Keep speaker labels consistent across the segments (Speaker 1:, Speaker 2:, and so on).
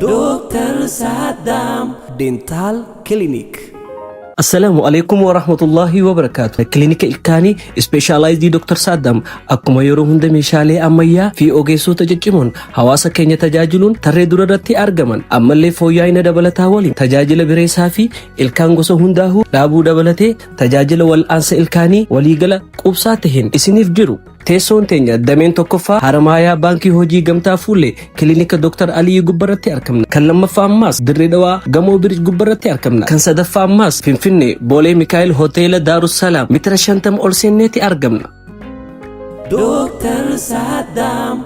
Speaker 1: Dr. Saddam Dental Clinic.
Speaker 2: السلام عليكم ورحمة الله وبركاته. كلينيك الكاني سبيشالايزد دكتور صادم أكما يرو هند ميشالي أميا في أوغيسو تججمون حواسا كينيا تجاجلون تري درادتي أرغمان أما اللي فوياين دبلتا ولين تجاجل بريسافي الكان غسو هنداهو لابو دبلتي تجاجل والأنس الكاني وليغلا قبساتهن اسنف جرو teessoon teenya dameen tokkoffaa Haramayaa baankii hojii gamtaa fuullee kilinika Dr. Alii gubbaratti argamna. Kan lammaffaa ammaas Dirree Dhawaa gamoo Birij gubbaratti argamna. Kan sadaffaa ammaas Finfinnee Boolee Mikaa'el Hoteela Daarussalaam meetira 50 ol seenneeti argamna.
Speaker 1: Dr. Saddam.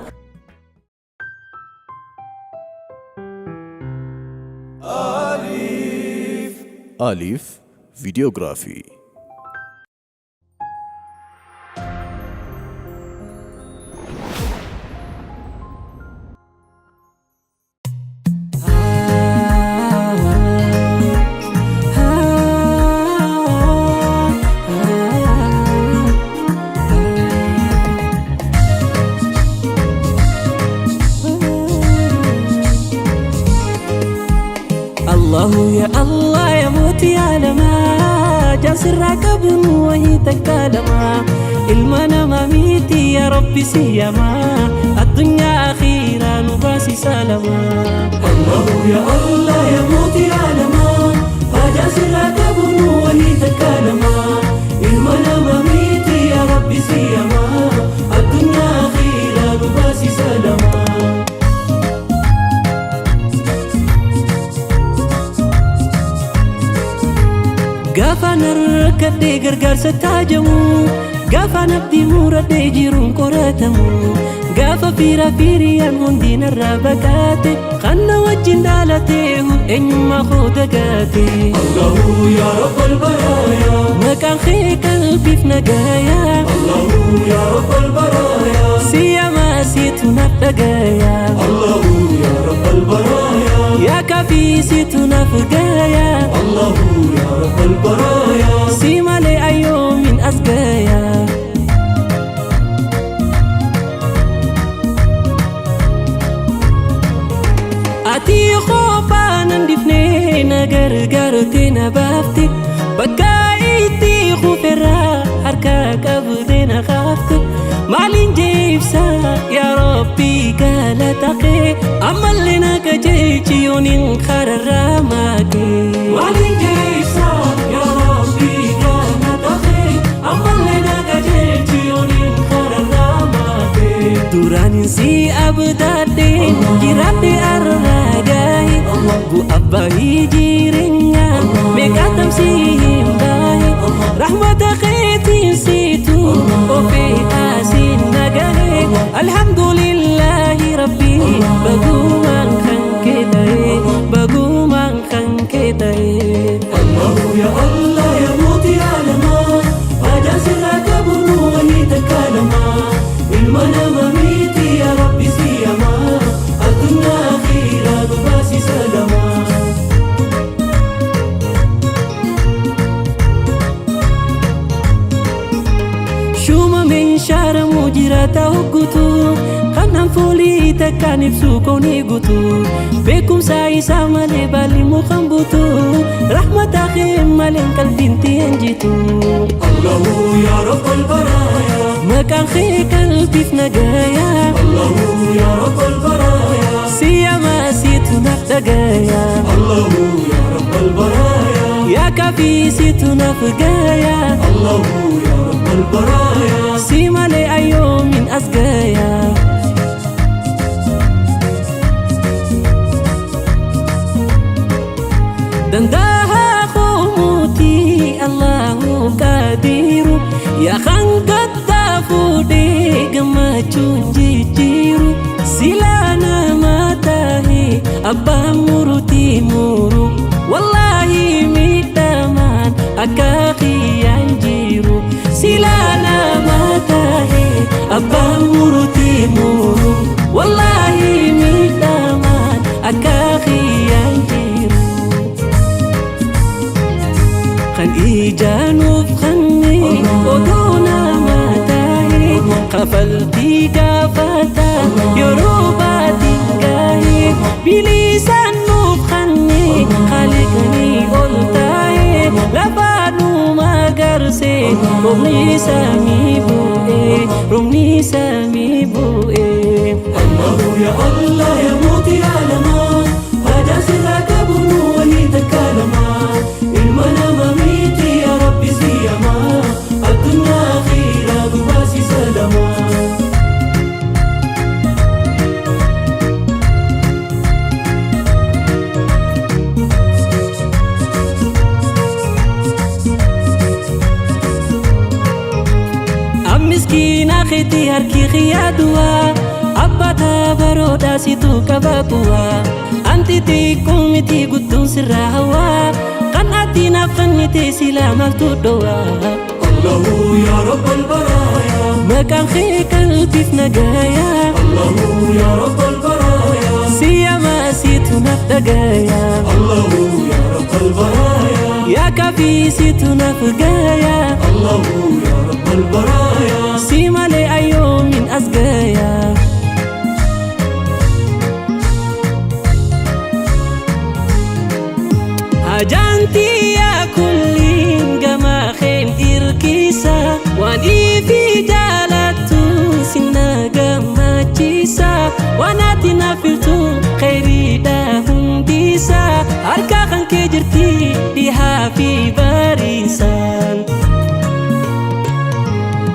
Speaker 3: Alif Videography.
Speaker 1: الله يا الله يا موتي يا لما جاسر راكبن وهي تكالما المنا ماميتي يا ربي سيما الدنيا أخيرا نباسي سالما الله يا الله يا موتي يا لما جاسر راكبن وهي تكالما المنا ماميتي يا ربي سيما الدنيا أخيرا نباسي سالما Gaafa narkadhee gargaarsa taajamu gaafa nabdi muradhee jiruun qoratamu gaafa fiira fiiriyaan hundi narraa baqate kan na wajjin dhaalatee eenyummaa koo dagaate Allahu yaa rabbal baraaya maqaan kee qalbiif nagaaya Allahu yaa rabbal baraaya siyamaa siitu naaf dhagaaya Allahu yaa rabbal baraaya yaa kaafii siitu naaf gaaya Allahu yaa rabbal baraaya simale ayyoomin as gaaya ati khoofaan difnee na gargaartee na baafte bakka itti kufeerraa harka qabdee na qaafte maaliin jeebsa yaa rabbii galata kee ammallee na qajeelchi yooniin kararraa maakee maaliin jeebsa yaa rabbii galata kee ammallee na qajeelchi yooniin kararraa maakee duraanin si abdaadhee jiraadhee arraagaye bu'aa bahii jireenyaa meeqaatam si hin bahe rahmata keetiin siitu ofee asiin nagahe alhamdulillahi rabbii bagumaan kan kee ta'e bagumaan kan kee ta'e Allahu ya Allah ya muuti alamaa ajaasirraa qabnu wanii takkalamaa ilma nama miti ya rabbi siyamaa addunyaa akhiraa dubaasi salamaa shuma meeshaara mujirata hoggutu kanaan foolii takkaan ibsu koonii gutu beekumsa isaa malee baalli mukaan butu rahmata kee malee qalbiin tiyaan jitu Allahu yaa rabbal baraaya maqaan kee qalbiif nagaaya Allahu yaa rabbal baraaya siyamaa siitu naaf dhagaaya Allahu yaa rabbal baraaya yaa kaafii siitu naaf gaaya Allahu yaa rabbal baraaya simale ayyoomin as gaaya dandaha qomuuti Allahu qadiiru yaa kan gaddaa fuudhee gammachuun jijjiiru silaa nama tahe abbaan murutii muru wallaahi miidhamaan akka kiyyaan jiru silaa nama tahe abbaan murutii muru wallaahi miidhamaan akka kiyyaan jiru kan ijaanuuf kanne odoo nama tahe kafaltii gaafata yeroo baatiin gahe بلسان نفخني خالقني قلتاي لفانو ما قرسي رمني سامي بوئي رمني سامي بوئي الله يا الله يا موتي عالما هذا سرك بنو وهي تكالما المنام ميتي يا ربي زيما الدنيا خيرا بباسي سلما مسكين أختي هركي خيادوا أبتا برودا سيتو كبابوا أنت تيكم تي قدون سرهوا قناتي نفنتي سلام تدوا الله يا رب البرايا مكان خيك الطيف نجايا الله يا رب البرايا سيما سيتو نفدقايا الله يا رب البرايا يا كافي سيتو نفقايا الله يا رب البرايا سيما لأيو من أسقايا هجانتي يا كلين جما خين إركيسا واني في جالتو سنة جما جيسا واناتي نافلتو خيري داهم ديسا أركا خان كجرتي بها في باريسان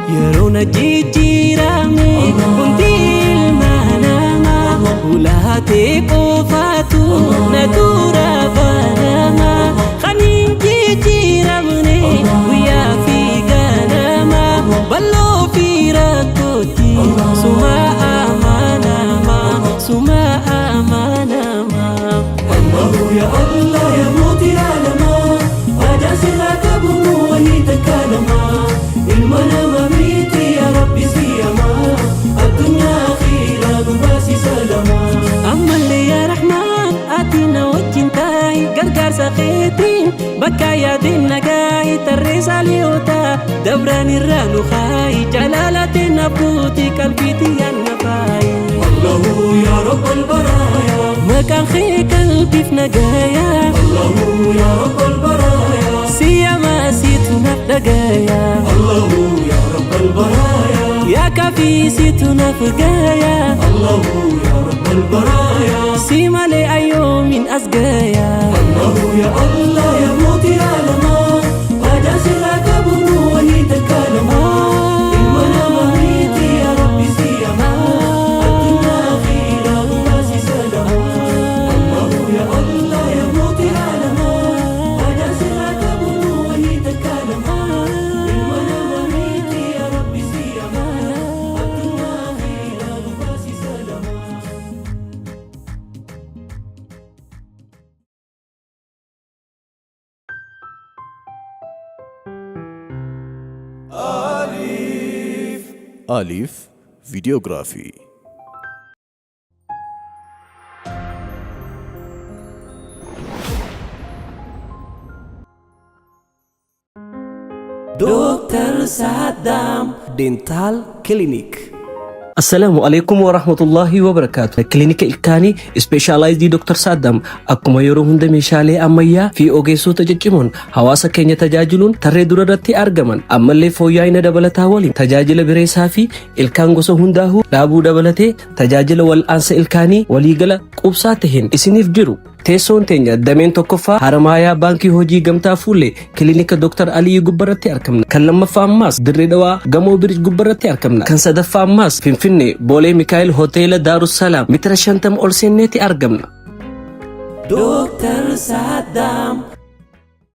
Speaker 1: يرونا جيجيرامي كنتي المناما ولا تقوفاتو ندورا بناما خنين جيجيرامني ويا في غناما بلو في ركوتي سما أماناما سما أماناما الله يا الله يا موتي عالما هذا سرك بنو وهي تكالما المنام ميتي يا ربي سيما الدنيا خيرا بباسي سلما أما اللي يا رحمن آتينا وجنتاي قرقر سخيتين بكا يا دين نقاي ترس عليوتا دبران الرانو خاي جلالة نبوتي قلبيتي النفاي الله يا رب البرايا مكان خيك قلبي في نقايا الله يا رب البرايا سيما سيتو نفدقايا الله يا رب البرايا يا كافي سيتو نفقايا الله يا رب البرايا سيما لأيو من أسقايا الله يا الله يا موتي عالما هذا سرك بنو وهي تكالما المنام ميتي يا ربي سيما الدنيا خيرا بباسي سلما الله يا الله يا موتي عالما هذا سرك بنو وهي تكالما المنام ميتي يا ربي سيما الدنيا خيرا بباسي سلما
Speaker 3: ألف فيديوغرافي.
Speaker 1: دكتور سادام دينتال كلينيك.
Speaker 2: السلام عليكم ورحمة الله وبركاته. كلينيك إلكاني سبيشالايزد دكتور سادام أكما يرو هند ميشالي أميا في أوغيسو تججمون حواسا كينيا تجاجلون تري درارتي أرغمان أما اللي فوياين دبلتا ولين تجاجل بريسا في إلكان غسو هنداهو لابو دبلتي تجاجل والأنس إلكاني وليغل قبساتهن إسنيف جرو teessoon teenya dameen tokkoffaa Haramaayaa baankii hojii gamtaa fuullee kilinika Dr. Alii gubbaratti argamna. Kan lammaffaa ammaas Dirree Dhawaa gamoo Birij gubbaratti argamna. Kan sadaffaa ammaas Finfinnee Boolee Mikaa'el Hoteela Daarussalaam meetira 50 ol seenneeti argamna.
Speaker 1: Dr. Saddam